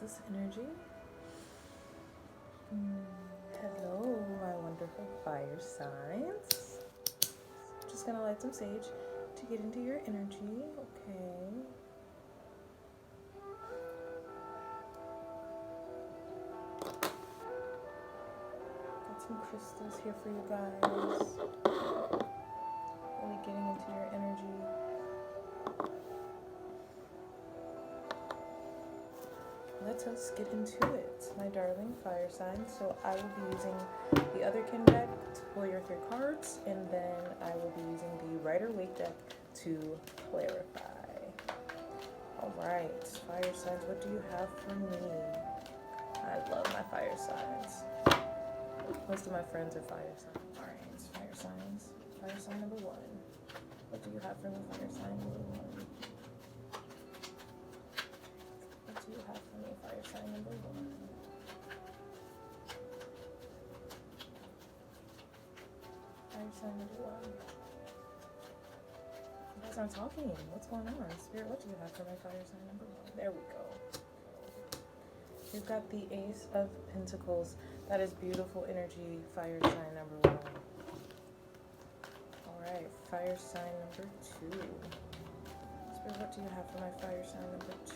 this energy? Hello, my wonderful fire signs. Just gonna light some sage to get into your energy. Okay. Got some crystals here for you guys. Really getting into your energy. Let us get into it, my darling fire signs. So I will be using the Otherkin deck to pull your 3 cards, and then I will be using the Rider-Waite deck to clarify. Alright, fire signs, what do you have for me? I love my fire signs. Most of my friends are fire signs. Alright, fire signs. Fire sign number 1. What do you have for me, fire sign number 1? What do you have for me, fire sign number 1? Fire sign number 1. You guys aren't talking. What's going on? Spirit, what do you have for my fire sign number 1? There we go. You've got the Ace of Pentacles. That is beautiful energy, fire sign number 1. Alright, fire sign number 2. Spirit, what do you have for my fire sign number 2?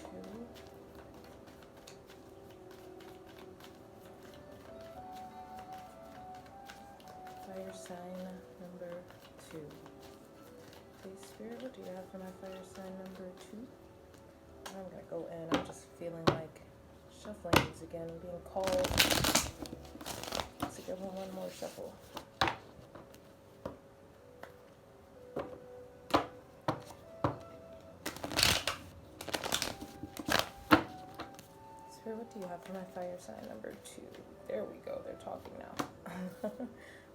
Fire sign number 2. Please, Spirit, what do you have for my fire sign number 2? I'm gonna go in. I'm just feeling like shuffling these again. I'm being called to give them one more shuffle. Spirit, what do you have for my fire sign number 2? There we go. They're talking now.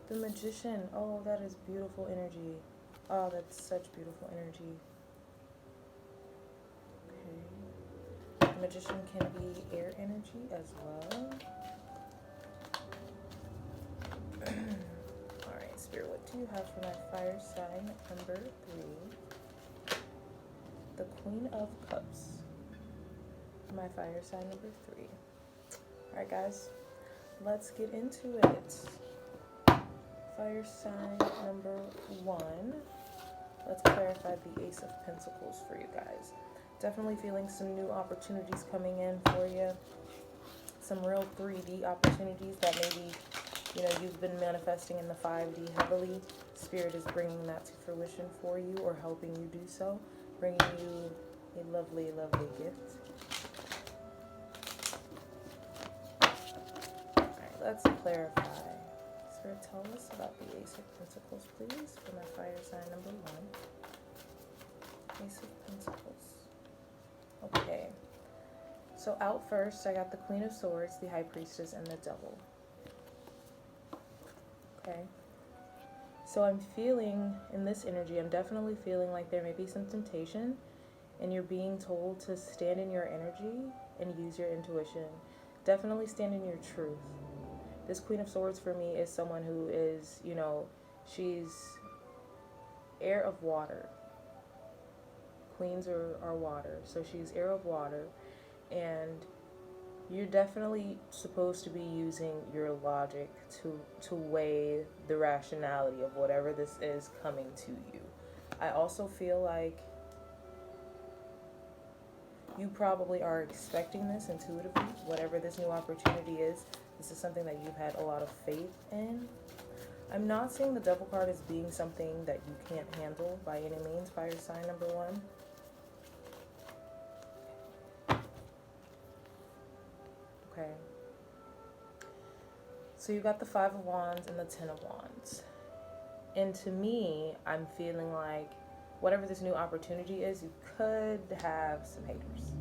The Magician. Oh, that is beautiful energy. Oh, that's such beautiful energy. Okay. The Magician can be air energy as well. Alright, Spirit, what do you have for my fire sign number 3? The Queen of Cups. My fire sign number 3. Alright, guys, let's get into it. Fire sign number 1. Let's clarify the Ace of Pentacles for you guys. Definitely feeling some new opportunities coming in for you. Some real 3D opportunities that maybe, you know, you've been manifesting in the 5D heavily. Spirit is bringing that to fruition for you, or helping you do so. Bringing you a lovely, lovely gift. Alright, let's clarify. Spirit, tell us about the Ace of Pentacles, please, for my fire sign number 1. Ace of Pentacles. Okay. So out first, I got the Queen of Swords, the High Priestess, and the Devil. Okay. So I'm feeling, in this energy, I'm definitely feeling like there may be some temptation, and you're being told to stand in your energy and use your intuition. Definitely stand in your truth. This Queen of Swords for me is someone who is, you know, she's air of water. Queens are water, so she's air of water, and you're definitely supposed to be using your logic to weigh the rationality of whatever this is coming to you. I also feel like you probably are expecting this intuitively, whatever this new opportunity is. This is something that you've had a lot of faith in. I'm not seeing the Devil card as being something that you can't handle by any means, fire sign number 1. Okay. So you got the 5 of Wands and the 10 of Wands. And to me, I'm feeling like whatever this new opportunity is, you could have some haters.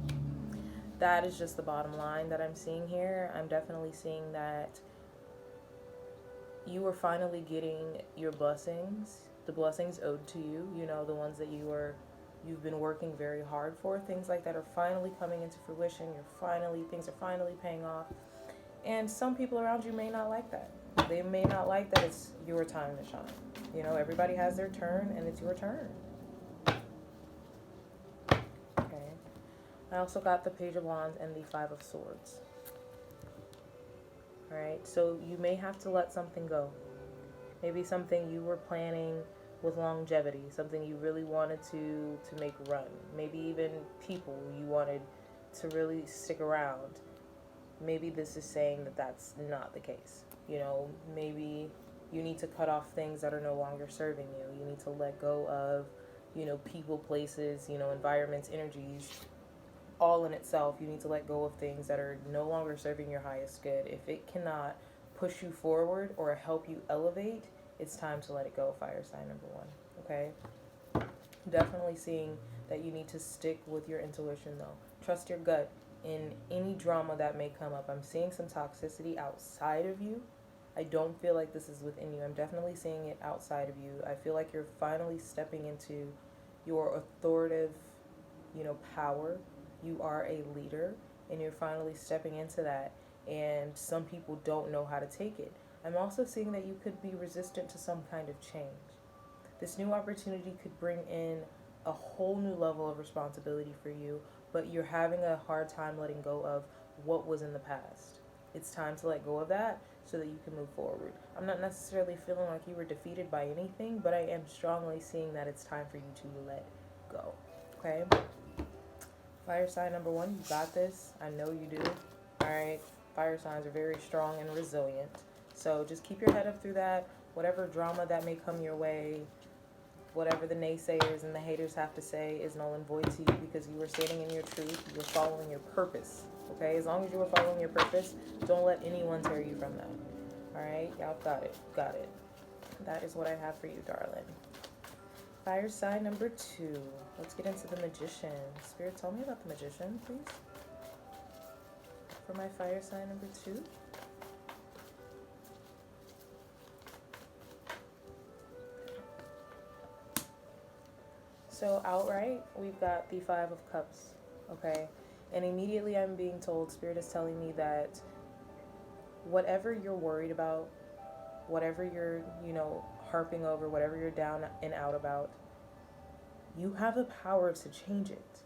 That is just the bottom line that I'm seeing here. I'm definitely seeing that you are finally getting your blessings, the blessings owed to you, you know, the ones that you've been working very hard for. Things like that are finally coming into fruition. Things are finally paying off. And some people around you may not like that. They may not like that it's your time to shine. You know, everybody has their turn, and it's your turn. Okay. I also got the Page of Wands and the Five of Swords. Alright, so you may have to let something go. Maybe something you were planning with longevity, something you really wanted to make run. Maybe even people you wanted to really stick around. Maybe this is saying that that's not the case. You know, maybe you need to cut off things that are no longer serving you. You need to let go of, you know, people, places, you know, environments, energies, all in itself. You need to let go of things that are no longer serving your highest good. If it cannot push you forward or help you elevate, it's time to let it go, fire sign number 1, okay? Definitely seeing that you need to stick with your intuition, though. Trust your gut in any drama that may come up. I'm seeing some toxicity outside of you. I don't feel like this is within you. I'm definitely seeing it outside of you. I feel like you're finally stepping into your authoritative, you know, power. You are a leader, and you're finally stepping into that, and some people don't know how to take it. I'm also seeing that you could be resistant to some kind of change. This new opportunity could bring in a whole new level of responsibility for you, but you're having a hard time letting go of what was in the past. It's time to let go of that so that you can move forward. I'm not necessarily feeling like you were defeated by anything, but I am strongly seeing that it's time for you to let go, okay? Fire sign number 1, you got this. I know you do. All right. Fire signs are very strong and resilient. So just keep your head up through that. Whatever drama that may come your way, whatever the naysayers and the haters have to say is null and void to you, because you were standing in your truth. You were following your purpose. Okay? As long as you were following your purpose, don't let anyone tear you from that. All right? Y'all got it. Got it. That is what I have for you, darling. Fire sign number 2. Let's get into the Magician. Spirit, tell me about the Magician, please. For my fire sign number 2. So outright, we've got the Five of Cups, okay? And immediately I'm being told, Spirit is telling me that whatever you're worried about, whatever you're, you know, harping over, whatever you're down and out about, you have the power to change it.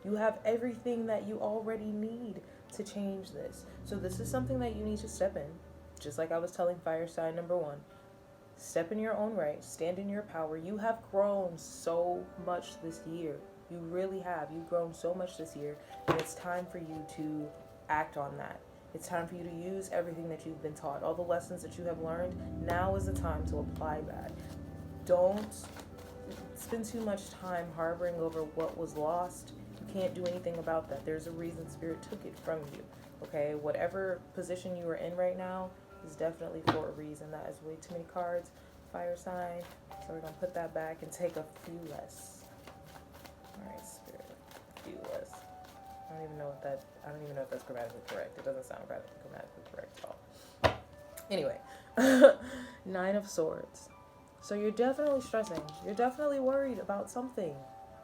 You have everything that you already need to change this. So this is something that you need to step in. Just like I was telling fire sign number 1. Step in your own right. Stand in your power. You have grown so much this year. You really have. You've grown so much this year. And it's time for you to act on that. It's time for you to use everything that you've been taught. All the lessons that you have learned. Now is the time to apply that. Don't spend too much time harboring over what was lost. You can't do anything about that. There's a reason Spirit took it from you. Okay? Whatever position you are in right now is definitely for a reason. That is way too many cards. Fire sign. So we're going to put that back and take a few less. Alright, Spirit. A few less. I don't even know if that's grammatically correct. It doesn't sound grammatically correct at all. Anyway. 9 of Swords. So you're definitely stressing. You're definitely worried about something.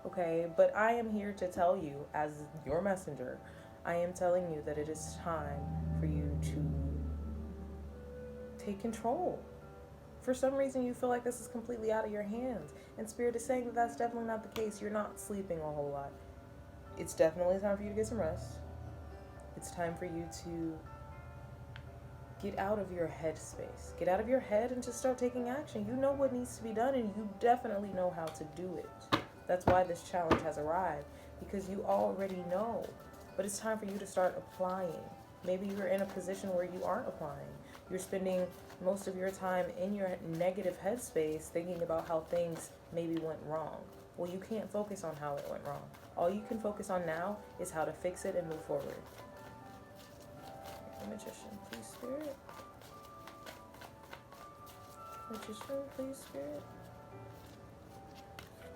Okay? But I am here to tell you, as your messenger, I am telling you that it is time for you to take control. For some reason, you feel like this is completely out of your hands. And Spirit is saying that that's definitely not the case. You're not sleeping a whole lot. It's definitely time for you to get some rest. It's time for you to get out of your head space. Get out of your head and just start taking action. You know what needs to be done, and you definitely know how to do it. That's why this challenge has arrived, because you already know. But it's time for you to start applying. Maybe you're in a position where you aren't applying. You're spending most of your time in your negative headspace thinking about how things maybe went wrong. Well, you can't focus on how it went wrong. All you can focus on now is how to fix it and move forward. Magician, please, Spirit. Magician, please, Spirit.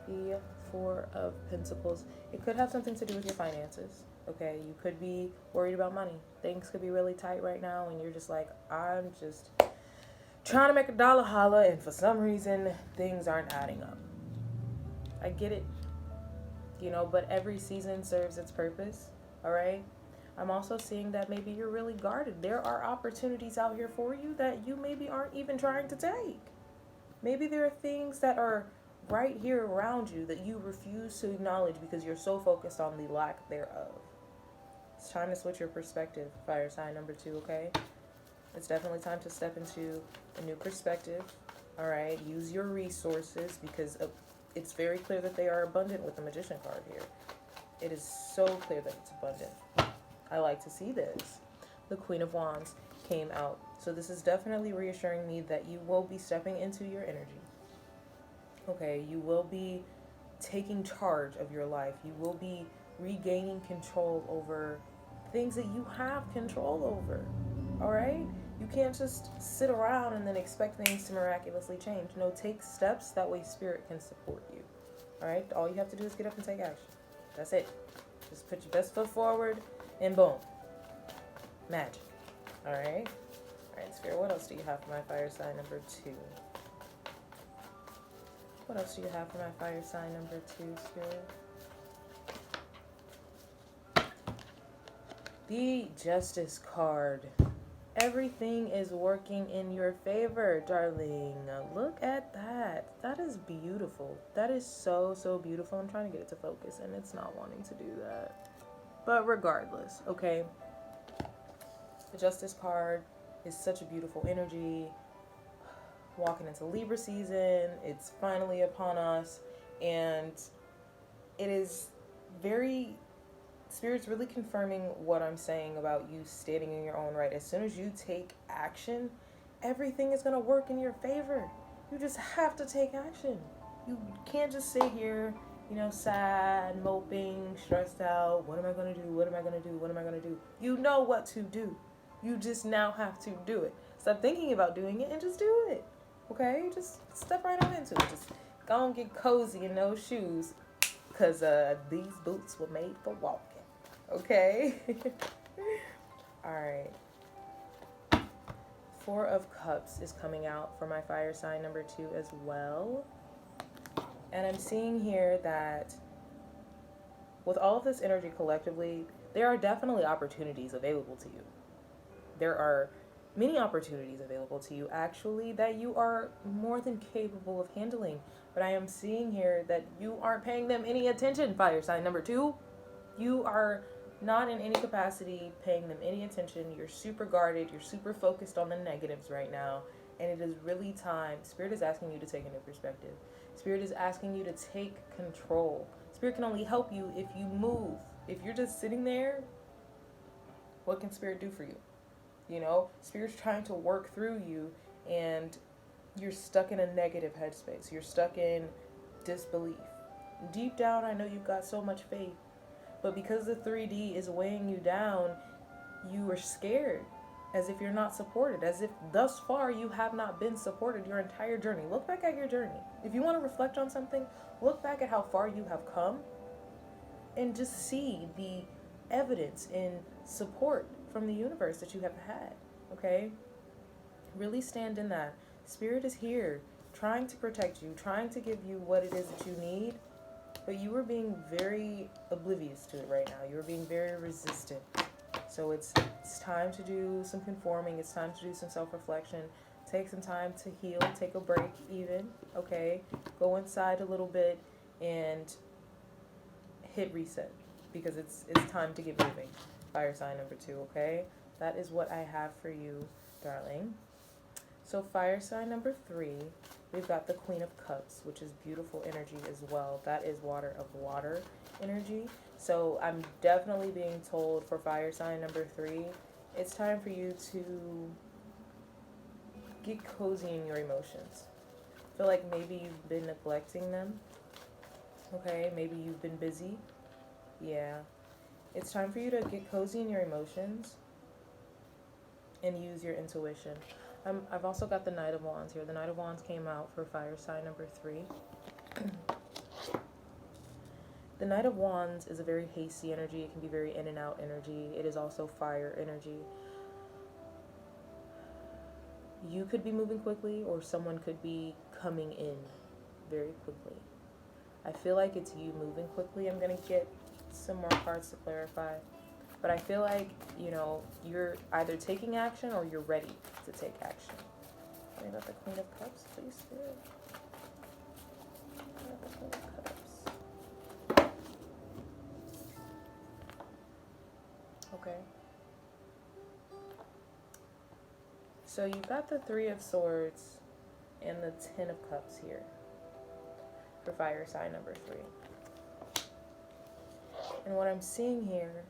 The 4 of Pentacles. It could have something to do with your finances. Okay, you could be worried about money. Things could be really tight right now, and you're just like, I'm just trying to make a dollar holla, and for some reason, things aren't adding up. I get it, you know, but every season serves its purpose, all right? I'm also seeing that maybe you're really guarded. There are opportunities out here for you that you maybe aren't even trying to take. Maybe there are things that are right here around you that you refuse to acknowledge because you're so focused on the lack thereof. It's time to switch your perspective, fire sign number 2, okay? It's definitely time to step into a new perspective, all right? Use your resources because it's very clear that they are abundant with the Magician card here. It is so clear that it's abundant. I like to see this. The Queen of Wands came out. So this is definitely reassuring me that you will be stepping into your energy. Okay, you will be taking charge of your life. You will be regaining control over things that you have control over. All right? You can't just sit around and then expect things to miraculously change. No, take steps. That way Spirit can support you. All right? All you have to do is get up and take action. That's it. Just put your best foot forward and boom. Magic. All right? All right, Spirit, what else do you have for my fire sign number 2? What else do you have for my fire sign number 2, Spirit? The Justice card. Everything is working in your favor, darling. Look at that. That is beautiful. That is so, so beautiful. I'm trying to get it to focus, and it's not wanting to do that. But regardless, okay? The Justice card is such a beautiful energy. Walking into Libra season. It's finally upon us. And it is very... Spirit's really confirming what I'm saying about you standing in your own right. As soon as you take action, everything is going to work in your favor. You just have to take action. You can't just sit here, you know, sad, moping, stressed out. What am I going to do? What am I going to do? What am I going to do? You know what to do. You just now have to do it. Stop thinking about doing it and just do it. Okay? Just step right on into it. Just go and get cozy in those shoes because these boots were made for walking. Okay? Alright. 4 of Cups is coming out for my fire sign number 2 as well. And I'm seeing here that with all of this energy collectively, there are definitely opportunities available to you. There are many opportunities available to you, actually, that you are more than capable of handling. But I am seeing here that you aren't paying them any attention, fire sign number 2. You are not in any capacity paying them any attention. You're super guarded. You're super focused on the negatives right now. And it is really time. Spirit is asking you to take a new perspective. Spirit is asking you to take control. Spirit can only help you if you move. If you're just sitting there, what can Spirit do for you? You know, Spirit's trying to work through you and you're stuck in a negative headspace. You're stuck in disbelief. Deep down, I know you've got so much faith. But because the 3D is weighing you down, you are scared, as if you're not supported, as if thus far you have not been supported your entire journey. Look back at your journey. If you want to reflect on something, look back at how far you have come and just see the evidence in support from the universe that you have had, okay? Really stand in that. Spirit is here, trying to protect you, trying to give you what it is that you need. But you are being very oblivious to it right now. You are being very resistant. So it's time to do some conforming. It's time to do some self-reflection. Take some time to heal. Take a break even. Okay? Go inside a little bit and hit reset. Because it's time to get moving. Fire sign number 2. Okay? That is what I have for you, darling. So fire sign number 3. We've got the Queen of Cups, which is beautiful energy as well. That is water of water energy. So I'm definitely being told for fire sign number 3, it's time for you to get cozy in your emotions. I feel like maybe you've been neglecting them. Okay, maybe you've been busy. Yeah. It's time for you to get cozy in your emotions and use your intuition. I've also got the Knight of Wands here. The Knight of Wands came out for fire sign number 3. The Knight of Wands is a very hasty energy. It can be very in and out energy. It is also fire energy. You could be moving quickly or someone could be coming in very quickly. I feel like it's you moving quickly. I'm going to get some more cards to clarify. But I feel like, you know, you're either taking action or you're ready to take action. Tell me about the Queen of Cups, please, Spirit. Cups. Okay. So you've got the Three of Swords and the Ten of Cups here for fire sign number 3. And what I'm seeing here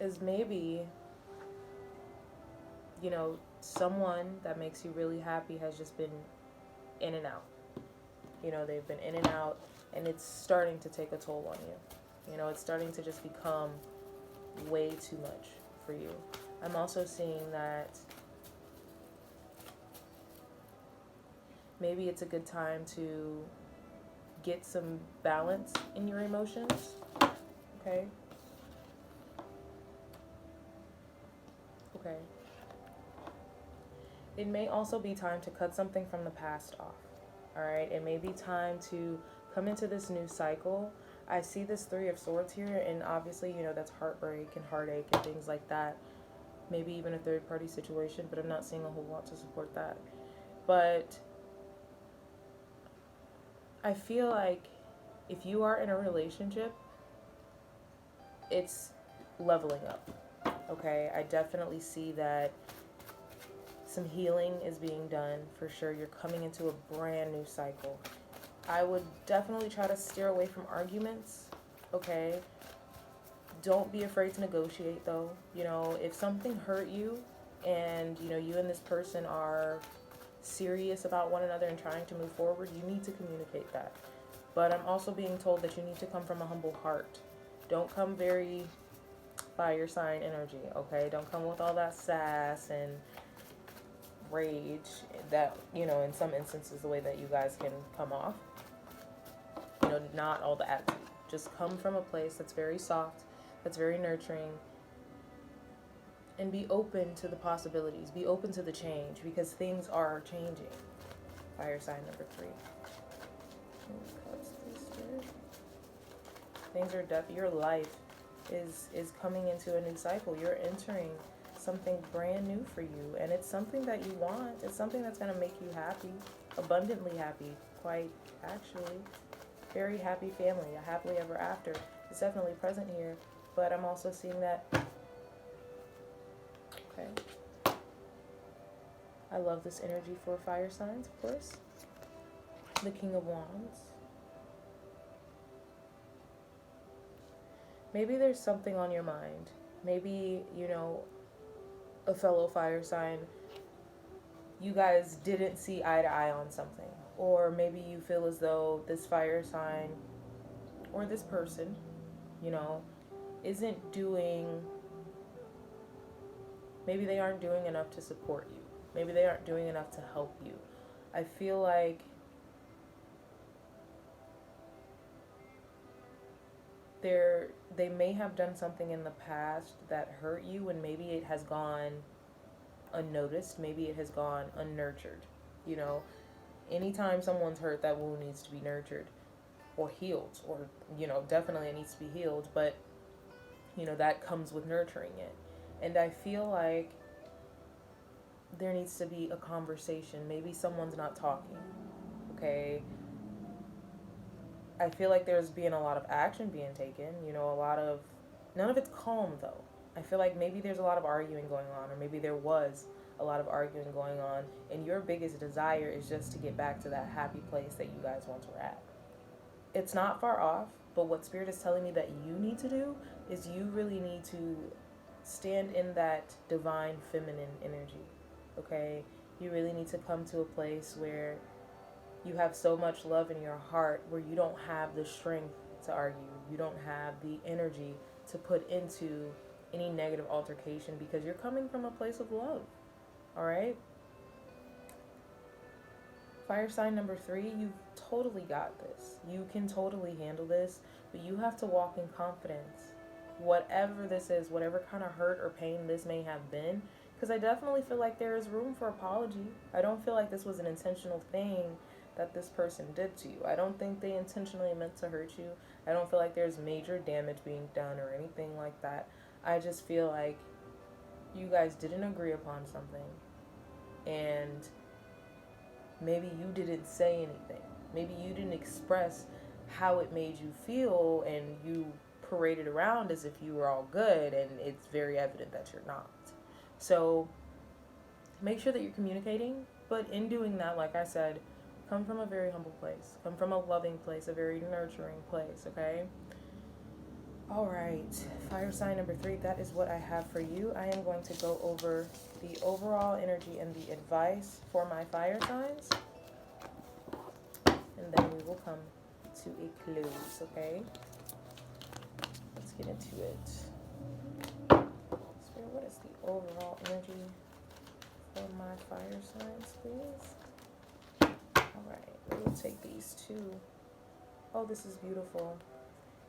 is maybe, you know, someone that makes you really happy has just been in and out. You know, they've been in and out, and it's starting to take a toll on you. You know, it's starting to just become way too much for you. I'm also seeing that maybe it's a good time to get some balance in your emotions, okay? Okay. It may also be time to cut something from the past off, all right? It may be time to come into this new cycle. I see this Three of Swords here, and obviously, you know, that's heartbreak and heartache and things like that. Maybe even a third-party situation, but I'm not seeing a whole lot to support that. But I feel like if you are in a relationship, it's leveling up, okay? I definitely see that some healing is being done for sure. You're coming into a brand new cycle. I would definitely try to steer away from arguments, okay? Don't be afraid to negotiate, though. You know, if something hurt you and, you know, you and this person are serious about one another and trying to move forward, you need to communicate that. But I'm also being told that you need to come from a humble heart. Don't come very fire sign energy, okay? Don't come with all that sass and rage that, you know, in some instances the way that you guys can come off. You know, not all the attitude. Just come from a place that's very soft, that's very nurturing, and be open to the possibilities. Be open to the change, because things are changing. Fire sign number 3. Things are your life is coming into a new cycle. You're entering something brand new for you, and it's something that you want. It's something that's going to make you happy, abundantly happy, quite actually. Very happy family, a happily ever after is definitely present here, but I'm also seeing that, okay. I love this energy for fire signs, of course. The King of Wands. Maybe there's something on your mind. Maybe, you know, a fellow fire sign, you guys didn't see eye to eye on something. Or maybe you feel as though this fire sign or this person, you know, isn't doing, maybe they aren't doing enough to support you. Maybe they aren't doing enough to help you. I feel like they may have done something in the past that hurt you, and maybe it has gone unnoticed. Maybe it has gone unnurtured. You know, anytime someone's hurt, that wound needs to be nurtured or healed, or, you know, definitely it needs to be healed, but, you know, that comes with nurturing it. And I feel like there needs to be a conversation. Maybe someone's not talking, okay? I feel like there's being a lot of action being taken, you know, none of it's calm though. I feel like maybe there's a lot of arguing going on, or maybe there was a lot of arguing going on, and your biggest desire is just to get back to that happy place that you guys once were at. It's not far off, but what Spirit is telling me that you need to do is you really need to stand in that divine feminine energy, okay? You really need to come to a place where you have so much love in your heart where you don't have the strength to argue. You don't have the energy to put into any negative altercation, because you're coming from a place of love. All right? Fire sign number 3, you've totally got this. You can totally handle this, but you have to walk in confidence. Whatever this is, whatever kind of hurt or pain this may have been, because I definitely feel like there is room for apology. I don't feel like this was an intentional thing that this person did to you. I don't think they intentionally meant to hurt you. I don't feel like there's major damage being done or anything like that. I just feel like you guys didn't agree upon something. and maybe you didn't say anything. Maybe you didn't express how it made you feel, and you paraded around as if you were all good, and it's very evident that you're not. So make sure that you're communicating, but in doing that, like I said, come from a very humble place. Come from a loving place, a very nurturing place, okay? All right, fire sign number 3, that is what I have for you. I am going to go over the overall energy and the advice for my fire signs, and then we will come to a close, okay? Let's get into it. Spirit, what is the overall energy for my fire signs, please? All right, we will take these two. Oh, this is beautiful.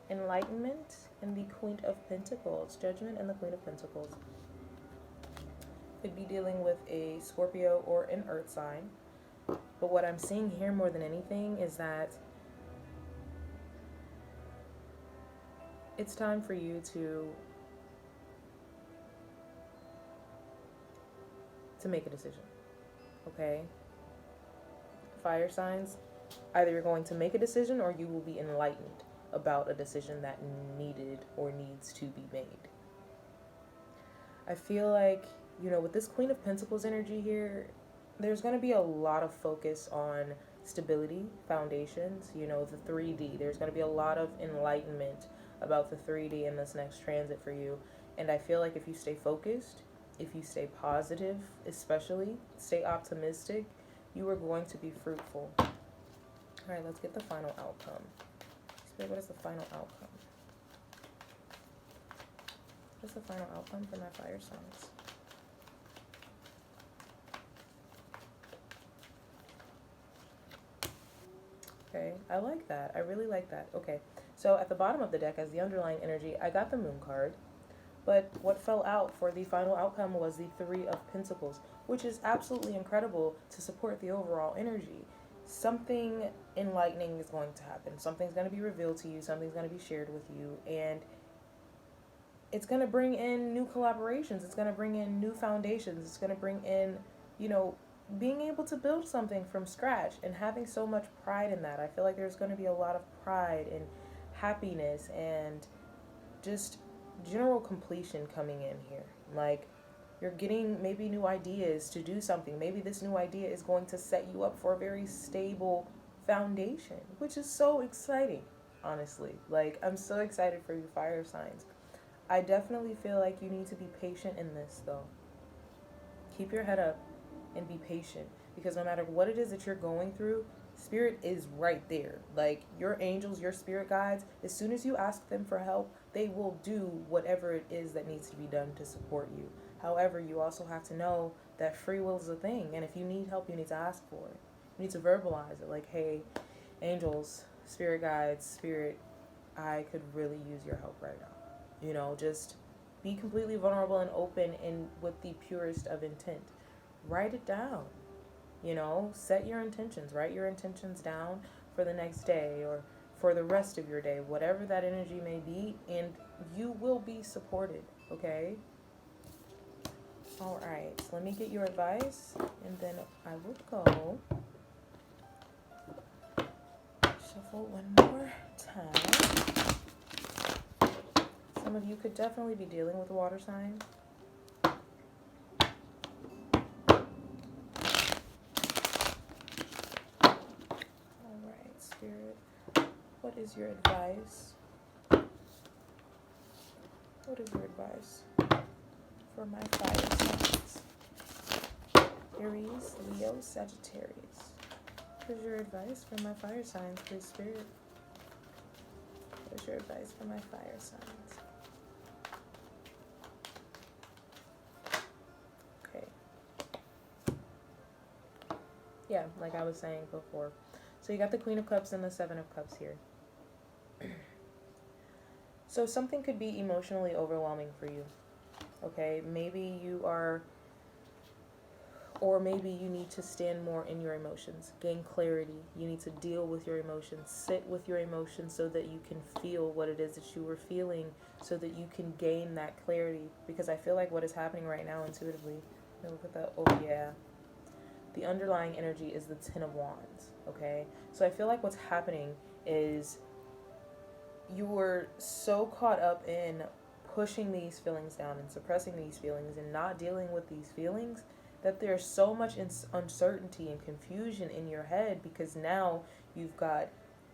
Enlightenment and the Queen of Pentacles. Judgment and the Queen of Pentacles. Could be dealing with a Scorpio or an Earth sign. But what I'm seeing here more than anything is that it's time for you to make a decision, okay? Fire signs, either you're going to make a decision or you will be enlightened about a decision that needed or needs to be made. I feel like, with this Queen of Pentacles energy here, there's going to be a lot of focus on stability, foundations, the 3D. There's going to be a lot of enlightenment about the 3D in this next transit for you. And I feel like if you stay focused, if you stay positive, especially, stay optimistic, you are going to be fruitful. All right, let's get the final outcome. Spirit, what is the final outcome? What's the final outcome for my fire signs? Okay, I like that. I really like that. Okay, so at the bottom of the deck, as the underlying energy, I got the Moon card. But what fell out for the final outcome was the 3 of Pentacles, which is absolutely incredible to support the overall energy. Something enlightening is going to happen. Something's going to be revealed to you. Something's going to be shared with you. And it's going to bring in new collaborations. It's going to bring in new foundations. It's going to bring in, being able to build something from scratch and having so much pride in that. I feel like there's going to be a lot of pride and happiness and just general completion coming in here. Like, you're getting maybe new ideas to do something. Maybe this new idea is going to set you up for a very stable foundation, which is so exciting, honestly. Like, I'm so excited for you fire signs. I definitely feel like you need to be patient in this, though. Keep your head up and be patient, because no matter what it is that you're going through, Spirit is right there. Like, your angels, your spirit guides, as soon as you ask them for help, they will do whatever it is that needs to be done to support you. However, you also have to know that free will is a thing, and if you need help, you need to ask for it. You need to verbalize it, like, hey, angels, spirit guides, spirit, I could really use your help right now. Just be completely vulnerable and open and with the purest of intent. Write it down. Set your intentions. Write your intentions down for the next day or for the rest of your day, whatever that energy may be, and you will be supported, okay? All right, so let me get your advice, and then I will go shuffle one more time. Some of you could definitely be dealing with a water sign. Spirit, what is your advice? What is your advice for my fire signs? Aries, Leo, Sagittarius. What is your advice for my fire signs, please, Spirit? What is your advice for my fire signs? Okay. Yeah, like I was saying before. So you got the Queen of Cups and the 7 of Cups here. So something could be emotionally overwhelming for you. Okay, maybe you are, or maybe you need to stand more in your emotions, gain clarity. You need to deal with your emotions, sit with your emotions so that you can feel what it is that you were feeling, so that you can gain that clarity. Because I feel like what is happening right now intuitively, look at that, oh yeah. the underlying energy is the Ten of Wands, okay? So I feel like what's happening is you were so caught up in pushing these feelings down and suppressing these feelings and not dealing with these feelings that there's so much uncertainty and confusion in your head, because now you've got,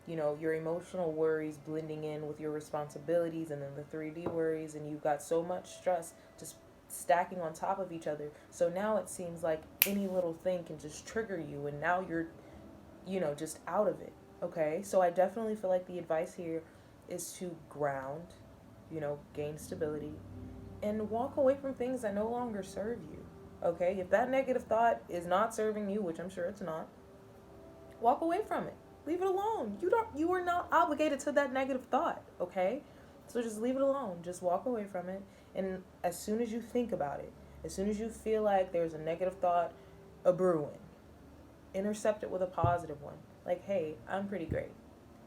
your emotional worries blending in with your responsibilities, and then the 3D worries, and you've got so much stress just stacking on top of each other. So now it seems like any little thing can just trigger you, and now you're, just out of it, okay? So I definitely feel like the advice here is to ground, gain stability, and walk away from things that no longer serve you, okay? If that negative thought is not serving you, which I'm sure it's not, walk away from it. Leave it alone. You are not obligated to that negative thought, okay? So just leave it alone. Just walk away from it. And as soon as you think about it, as soon as you feel like there's a negative thought brewing, intercept it with a positive one. Like, hey, I'm pretty great.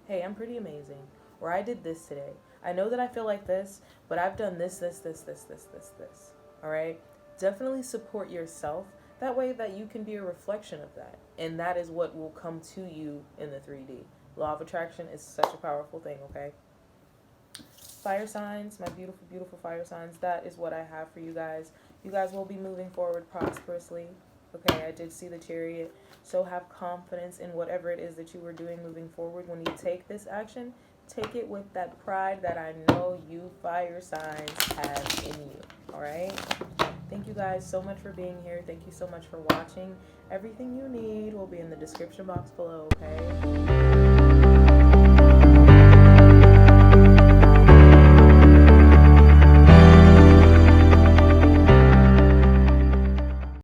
Hey, I'm pretty amazing. Or I did this today. I know that I feel like this, but I've done this. All right? Definitely support yourself. That way that you can be a reflection of that. And that is what will come to you in the 3D. Law of attraction is such a powerful thing, okay? Fire signs, my beautiful, beautiful fire signs, that is what I have for you guys. You guys will be moving forward prosperously. Okay, I did see the Chariot. So have confidence in whatever it is that you were doing moving forward. When you take this action, take it with that pride that I know you fire signs have in you. All right? Thank you guys so much for being here. Thank you so much for watching. Everything you need will be in the description box below, okay?